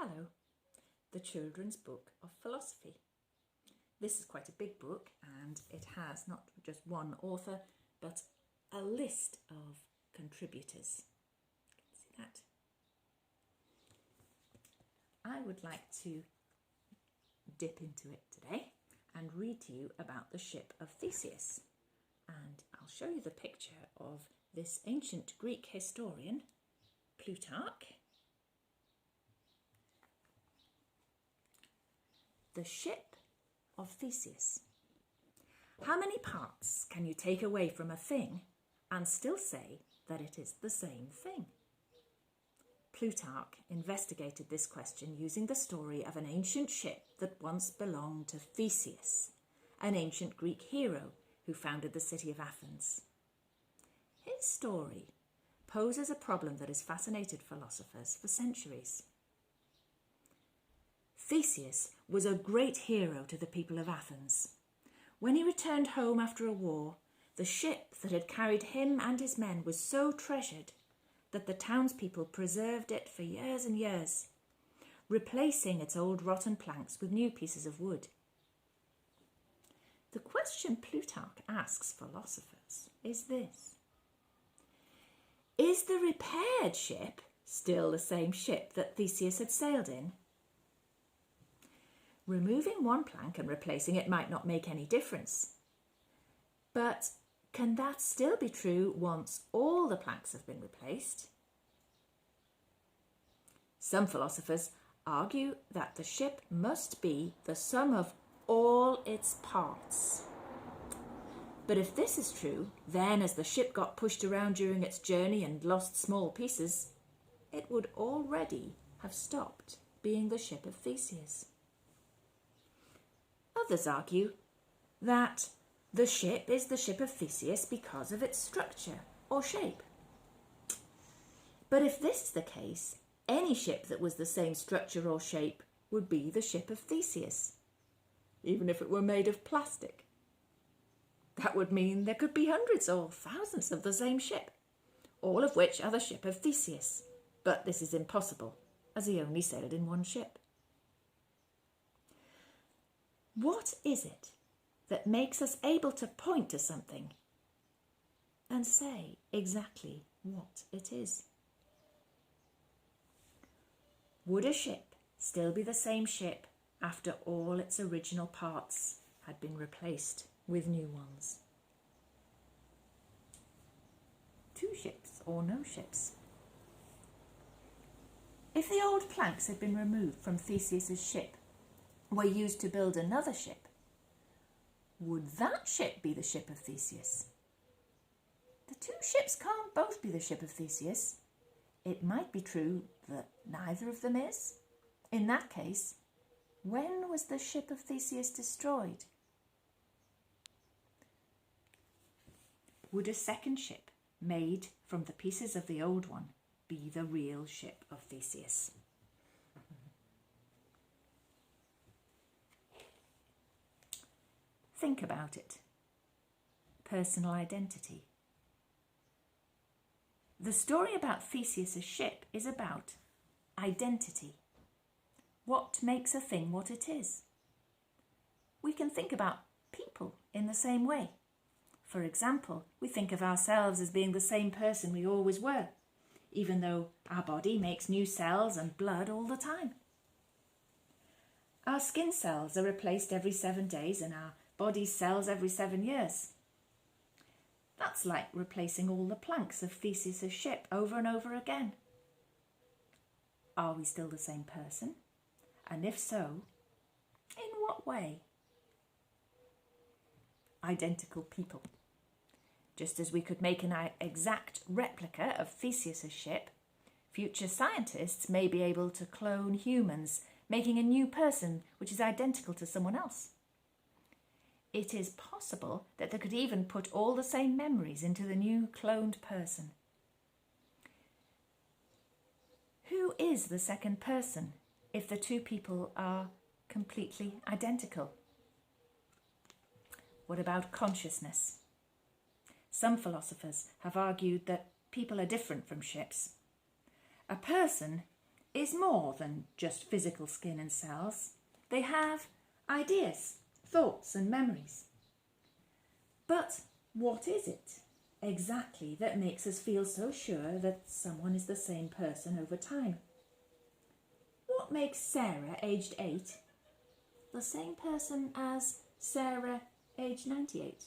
Hello, the children's book of philosophy. This is quite a big book and it has not just one author but a list of contributors. See that? I would like to dip into it today and read to you about the Ship of Theseus. And I'll show you the picture of this ancient Greek historian, Plutarch. The Ship of Theseus. How many parts can you take away from a thing and still say that it is the same thing? Plutarch investigated this question using the story of an ancient ship that once belonged to Theseus, an ancient Greek hero who founded the city of Athens. His story poses a problem that has fascinated philosophers for centuries. Theseus was a great hero to the people of Athens. When he returned home after a war, the ship that had carried him and his men was so treasured that the townspeople preserved it for years and years, replacing its old rotten planks with new pieces of wood. The question Plutarch asks philosophers is this: is the repaired ship still the same ship that Theseus had sailed in? Removing one plank and replacing it might not make any difference. But can that still be true once all the planks have been replaced? Some philosophers argue that the ship must be the sum of all its parts. But if this is true, then as the ship got pushed around during its journey and lost small pieces, it would already have stopped being the Ship of Theseus. Others argue that the ship is the Ship of Theseus because of its structure or shape. But if this is the case, any ship that was the same structure or shape would be the Ship of Theseus, even if it were made of plastic. That would mean there could be hundreds or thousands of the same ship, all of which are the Ship of Theseus. But this is impossible, as he only sailed in one ship. What is it that makes us able to point to something and say exactly what it is? Would a ship still be the same ship after all its original parts had been replaced with new ones? Two ships or no ships? If the old planks had been removed from Theseus's ship, were used to build another ship, would that ship be the Ship of Theseus? The two ships can't both be the Ship of Theseus. It might be true that neither of them is. In that case, when was the Ship of Theseus destroyed? Would a second ship made from the pieces of the old one be the real Ship of Theseus? Think about it. Personal identity. The story about Theseus' ship is about identity. What makes a thing what it is? We can think about people in the same way. For example, we think of ourselves as being the same person we always were, even though our body makes new cells and blood all the time. Our skin cells are replaced every 7 days and our body's cells every 7 years. That's like replacing all the planks of Theseus' ship over and over again. Are we still the same person? And if so, in what way? Identical people. Just as we could make an exact replica of Theseus' ship, future scientists may be able to clone humans, making a new person which is identical to someone else. It is possible that they could even put all the same memories into the new cloned person. Who is the second person if the two people are completely identical? What about consciousness? Some philosophers have argued that people are different from ships. A person is more than just physical skin and cells. They have ideas, thoughts and memories. But what is it exactly that makes us feel so sure that someone is the same person over time? What makes Sarah, aged 8, the same person as Sarah, aged 98?